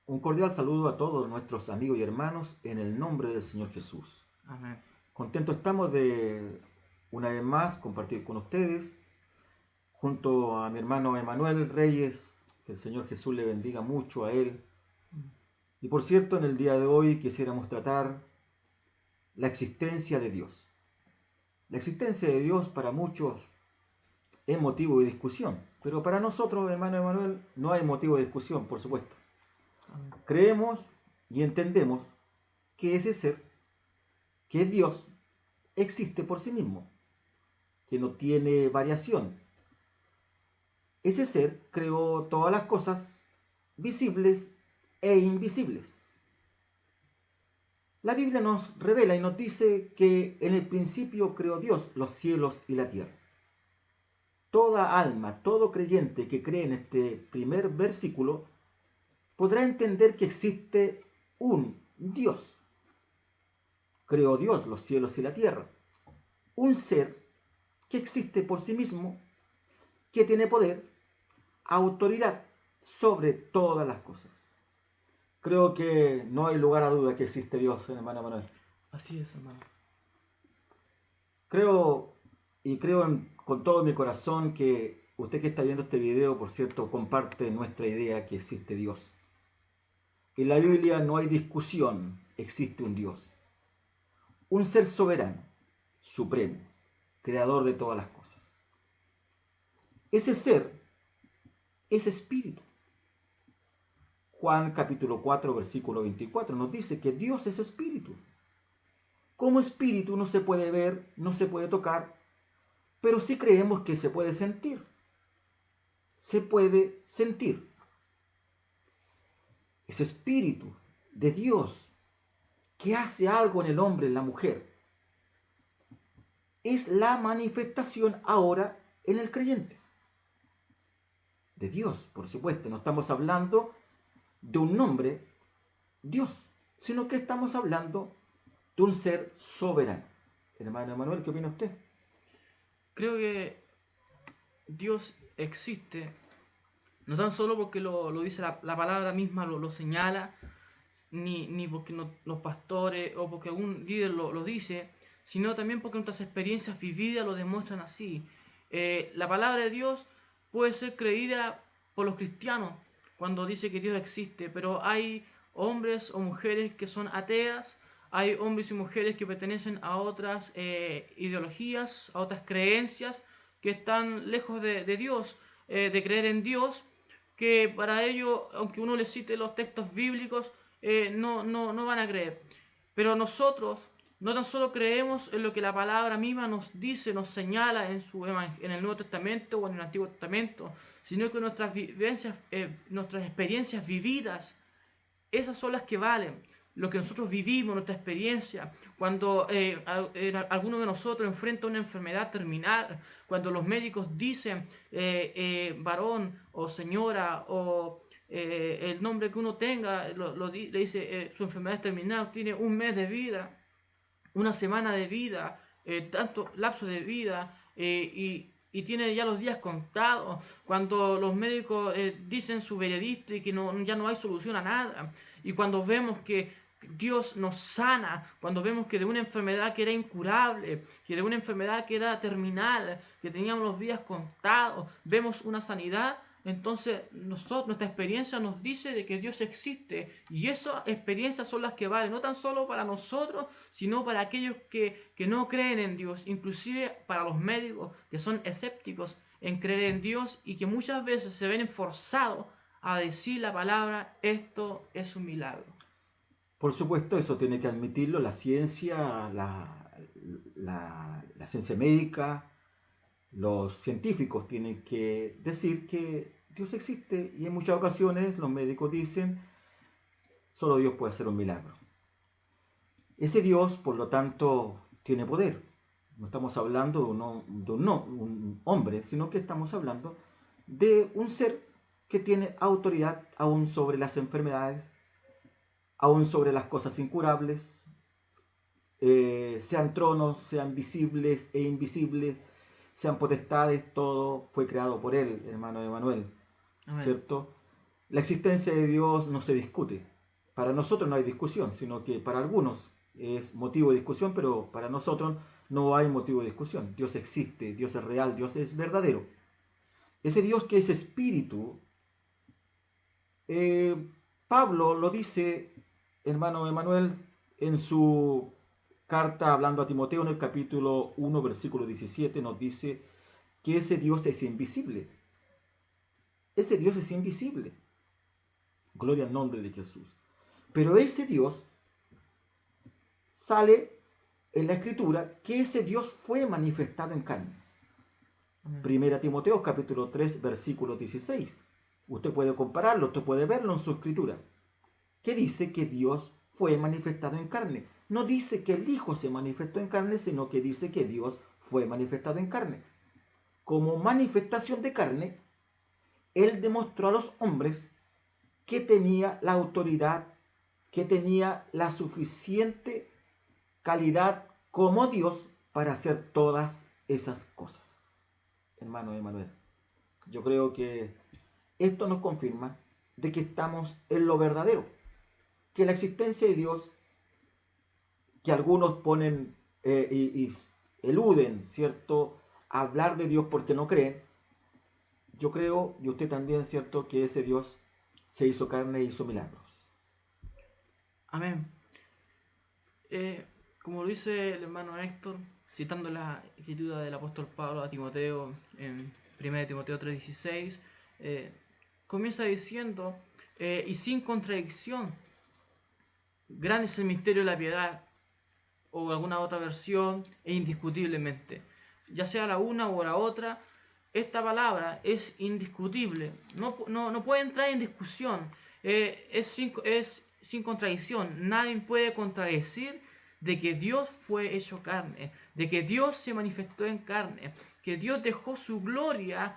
Un cordial saludo a todos nuestros amigos y hermanos en el nombre del Señor Jesús. Amén. Contentos estamos de una vez más compartir con ustedes, junto a mi hermano Emanuel Reyes, que el Señor Jesús le bendiga mucho a él. Y por cierto, en el día de hoy quisiéramos tratar la existencia de Dios. La existencia de Dios para muchos es motivo de discusión, pero para nosotros, hermano Emanuel, no hay motivo de discusión, por supuesto. Amén. Creemos y entendemos que ese ser, que es Dios, existe por sí mismo, que no tiene variación. Ese ser creó todas las cosas visibles e invisibles. La Biblia nos revela y nos dice que en el principio creó Dios los cielos y la tierra. Toda alma, todo creyente que cree en este primer versículo podrá entender que existe un Dios. Creó Dios los cielos y la tierra. Un ser que existe por sí mismo, que tiene poder, autoridad sobre todas las cosas. Creo que no hay lugar a duda que existe Dios, hermano Manuel. Así es, hermano. Creo con todo mi corazón que usted que está viendo este video, por cierto, comparte nuestra idea que existe Dios. En la Biblia no hay discusión, existe un Dios. Un ser soberano, supremo, creador de todas las cosas. Ese ser es espíritu. Juan capítulo 4, versículo 24 nos dice que Dios es espíritu. Como espíritu no se puede ver, no se puede tocar, pero sí creemos que se puede sentir. Se puede sentir. Ese espíritu de Dios que hace algo en el hombre, en la mujer, es la manifestación ahora en el creyente. De Dios, por supuesto. No estamos hablando de un nombre, Dios, sino que estamos hablando de un ser soberano. Hermano Manuel, ¿qué opina usted? Creo que Dios existe, no tan solo porque lo dice la palabra misma, lo señala, ni porque los pastores o porque algún líder lo dice, sino también porque nuestras experiencias vividas lo demuestran así. La palabra de Dios puede ser creída por los cristianos cuando dice que Dios existe, pero hay hombres o mujeres que son ateas, hay hombres y mujeres que pertenecen a otras ideologías, a otras creencias que están lejos de Dios, de creer en Dios, que para ellos, aunque uno les cite los textos bíblicos, no van a creer. Pero nosotros no tan solo creemos en lo que la palabra misma nos dice, nos señala en el Nuevo Testamento o en el Antiguo Testamento, sino que nuestras vivencias, nuestras experiencias vividas, esas son las que valen. Lo que nosotros vivimos, nuestra experiencia, cuando alguno de nosotros enfrenta una enfermedad terminal, cuando los médicos dicen varón o señora o el nombre que uno tenga, le dice su enfermedad es terminal, tiene un mes de vida, una semana de vida, tanto lapso de vida y tiene ya los días contados, cuando los médicos dicen su veredicto y que ya no hay solución a nada, y cuando vemos que Dios nos sana, cuando vemos que de una enfermedad que era incurable, que de una enfermedad que era terminal, que teníamos los días contados, vemos una sanidad. Entonces nuestra experiencia nos dice de que Dios existe y esas experiencias son las que valen, no tan solo para nosotros, sino para aquellos que no creen en Dios, inclusive para los médicos que son escépticos en creer en Dios y que muchas veces se ven forzados a decir la palabra, esto es un milagro. Por supuesto, eso tiene que admitirlo la ciencia, la ciencia médica, los científicos tienen que decir que Dios existe y en muchas ocasiones los médicos dicen, solo Dios puede hacer un milagro. Ese Dios, por lo tanto, tiene poder. No estamos hablando un hombre, sino que estamos hablando de un ser que tiene autoridad aún sobre las enfermedades, aún sobre las cosas incurables, sean tronos, sean visibles e invisibles, sean potestades, todo fue creado por él, hermano Emanuel, Amén. ¿cierto? La existencia de Dios no se discute. Para nosotros no hay discusión, sino que para algunos es motivo de discusión, pero para nosotros no hay motivo de discusión. Dios existe, Dios es real, Dios es verdadero. Ese Dios que es espíritu, eh, Pablo lo dice, hermano Emanuel, en su carta hablando a Timoteo en el capítulo 1, versículo 17, nos dice que ese Dios es invisible. Ese Dios es invisible. Gloria al nombre de Jesús. Pero ese Dios sale en la Escritura que ese Dios fue manifestado en carne. Primera Timoteo capítulo 3, versículo 16. Usted puede compararlo, usted puede verlo en su Escritura. Que dice que Dios fue manifestado en carne. No dice que el Hijo se manifestó en carne, sino que dice que Dios fue manifestado en carne. Como manifestación de carne, Él demostró a los hombres que tenía la autoridad, que tenía la suficiente calidad como Dios para hacer todas esas cosas. Hermano Emanuel, yo creo que esto nos confirma de que estamos en lo verdadero, que la existencia de Dios, que algunos ponen y eluden, ¿cierto?, hablar de Dios porque no creen. Yo creo, y usted también, ¿cierto?, que ese Dios se hizo carne e hizo milagros. Amén. Como lo dice el hermano Héctor, citando la escritura del apóstol Pablo a Timoteo en 1 Timoteo 3:16, comienza diciendo, y sin contradicción, grande es el misterio de la piedad, o alguna otra versión, e indiscutiblemente. Ya sea la una o la otra, esta palabra es indiscutible, no puede entrar en discusión, es sin contradicción. Nadie puede contradecir de que Dios fue hecho carne, de que Dios se manifestó en carne, que Dios dejó su gloria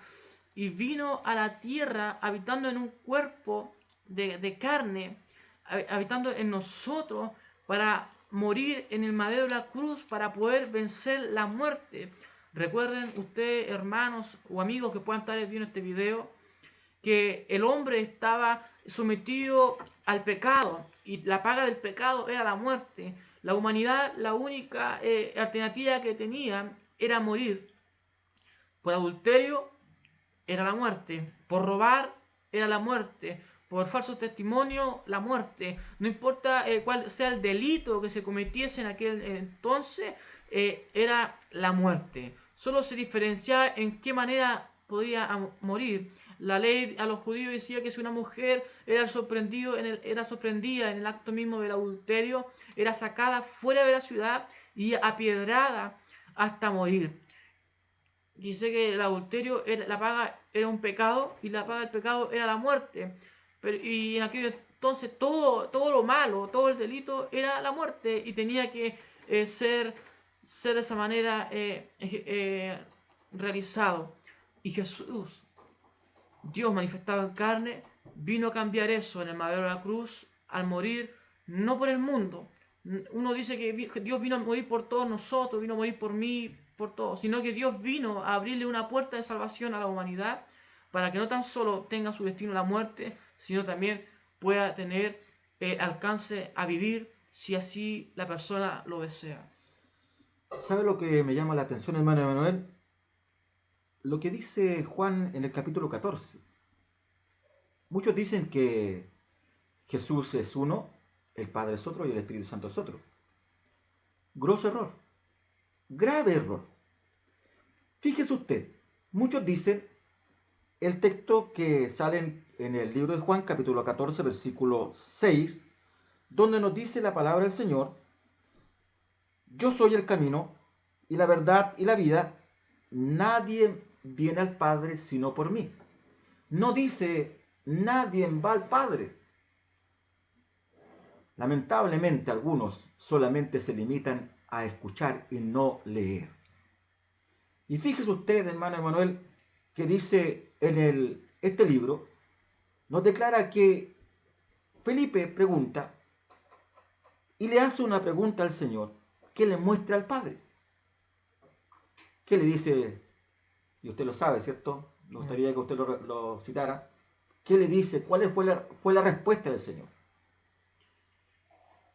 y vino a la tierra habitando en un cuerpo de carne, habitando en nosotros para morir en el madero de la cruz, para poder vencer la muerte. Recuerden ustedes, hermanos o amigos que puedan estar viendo este video, que el hombre estaba sometido al pecado y la paga del pecado era la muerte. La humanidad, la única alternativa que tenía era morir. Por adulterio era la muerte, por robar era la muerte, por falso testimonio la muerte. No importa cuál sea el delito que se cometiese en aquel entonces, era la muerte. Solo se diferenciaba en qué manera podría morir. La ley a los judíos decía que si una mujer era sorprendida en el acto mismo del adulterio, era sacada fuera de la ciudad y apiedrada hasta morir. Dice que el adulterio, la paga era un pecado y la paga del pecado era la muerte. Y en aquel entonces todo lo malo, todo el delito era la muerte y tenía que ser de esa manera realizado. Y Jesús, Dios manifestado en carne, vino a cambiar eso en el madero de la cruz al morir, no por el mundo. Uno dice que Dios vino a morir por todos nosotros, vino a morir por mí, por todos, sino que Dios vino a abrirle una puerta de salvación a la humanidad para que no tan solo tenga su destino la muerte, sino también pueda tener alcance a vivir si así la persona lo desea. ¿Sabe lo que me llama la atención, hermano Emanuel? Lo que dice Juan en el capítulo 14. Muchos dicen que Jesús es uno, el Padre es otro y el Espíritu Santo es otro. Grosso error. Grave error. Fíjese usted, muchos dicen el texto que sale en el libro de Juan, capítulo 14, versículo 6, donde nos dice la palabra del Señor: yo soy el camino y la verdad y la vida, nadie viene al Padre sino por mí. No dice nadie va al Padre. Lamentablemente algunos solamente se limitan a escuchar y no leer. Y fíjese usted, hermano Emanuel, que dice en este libro, nos declara que Felipe pregunta y le hace una pregunta al Señor que le muestra al Padre. ¿Qué le dice? Y usted lo sabe, ¿cierto? Me gustaría que usted lo citara. ¿Qué le dice? ¿Cuál fue la respuesta del Señor?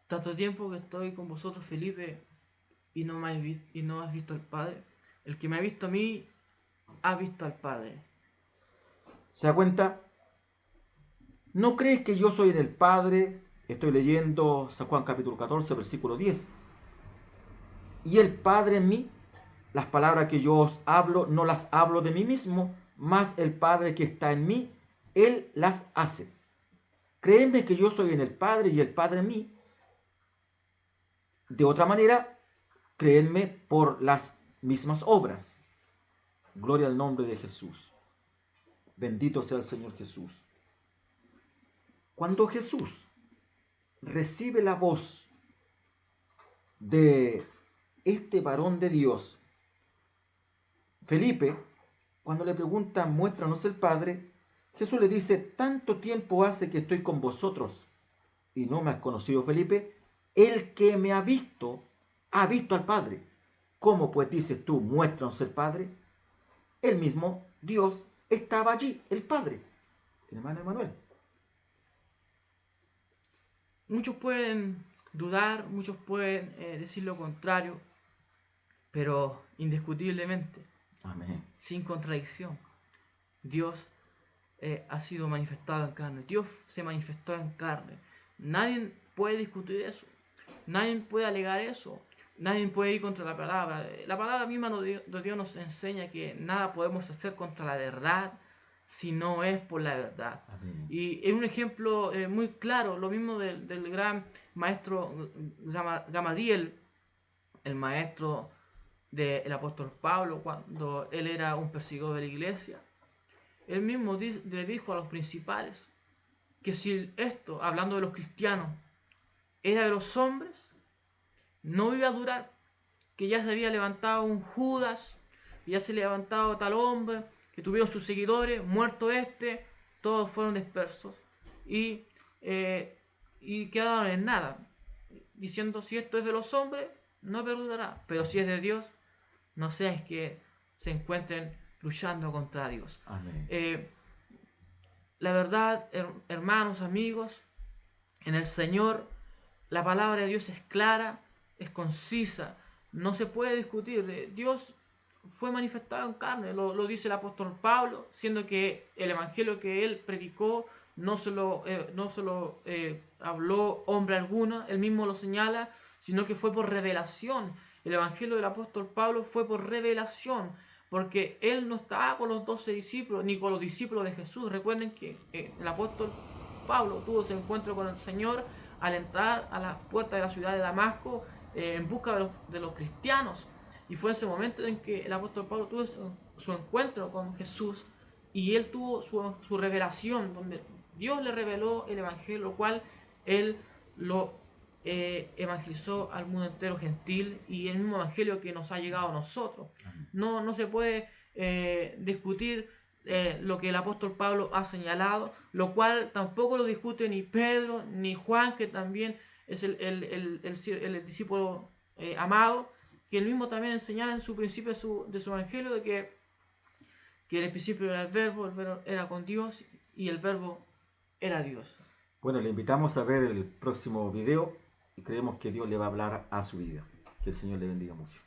Tanto tiempo que estoy con vosotros, Felipe, y no has visto al Padre. El que me ha visto a mí, ha visto al Padre. ¿Se da cuenta? ¿No crees que yo soy en el Padre? Estoy leyendo San Juan capítulo 14, versículo 10. Y el Padre en mí. Las palabras que yo os hablo, no las hablo de mí mismo, mas el Padre que está en mí, Él las hace. Créeme que yo soy en el Padre y el Padre en mí. De otra manera, créenme por las mismas obras. Gloria al nombre de Jesús. Bendito sea el Señor Jesús. Cuando Jesús recibe la voz de este varón de Dios, Felipe, cuando le pregunta, muéstranos el Padre, Jesús le dice, tanto tiempo hace que estoy con vosotros y no me has conocido, Felipe. El que me ha visto al Padre. ¿Cómo pues dices tú, muéstranos el Padre? El mismo Dios estaba allí, el Padre. Hermano Emanuel. Muchos pueden dudar, muchos pueden decir lo contrario, pero indiscutiblemente, Amén. sin contradicción, Dios ha sido manifestado en carne. Dios se manifestó en carne. Nadie puede discutir eso. Nadie puede alegar eso. Nadie puede ir contra la palabra. La palabra misma de Dios nos enseña que nada podemos hacer contra la verdad si no es por la verdad. Amén. Y es un ejemplo muy claro, lo mismo del gran maestro Gamaliel, el maestro del apóstol Pablo, cuando él era un perseguidor de la iglesia. Él mismo le dijo a los principales que si esto, hablando de los cristianos, era de los hombres, no iba a durar, que ya se había levantado un Judas, que ya se había levantado tal hombre, que tuvieron sus seguidores, muerto este, todos fueron dispersos y quedaron en nada, diciendo si esto es de los hombres, no perdurará, pero si es de Dios, no seas que se encuentren luchando contra Dios. Amén. La verdad, hermanos, amigos, en el Señor, la palabra de Dios es clara, es concisa, no se puede discutir. Dios fue manifestado en carne, lo dice el apóstol Pablo, siendo que el evangelio que él predicó no se lo habló hombre alguno, él mismo lo señala, sino que fue por revelación. El evangelio del apóstol Pablo fue por revelación, porque él no estaba con los 12 discípulos, ni con los discípulos de Jesús. Recuerden que el apóstol Pablo tuvo ese encuentro con el Señor al entrar a las puertas de la ciudad de Damasco en busca de los cristianos. Y fue ese momento en que el apóstol Pablo tuvo su encuentro con Jesús y él tuvo su revelación, donde Dios le reveló el evangelio, lo cual él lo evangelizó al mundo entero gentil, y el mismo evangelio que nos ha llegado a nosotros. No se puede discutir lo que el apóstol Pablo ha señalado, lo cual tampoco lo discute ni Pedro ni Juan, que también es el discípulo amado, que él mismo también señala en su principio de su evangelio de que en el principio era el verbo era con Dios y el verbo era Dios. Bueno, le invitamos a ver el próximo video y creemos que Dios le va a hablar a su vida. Que el Señor le bendiga mucho.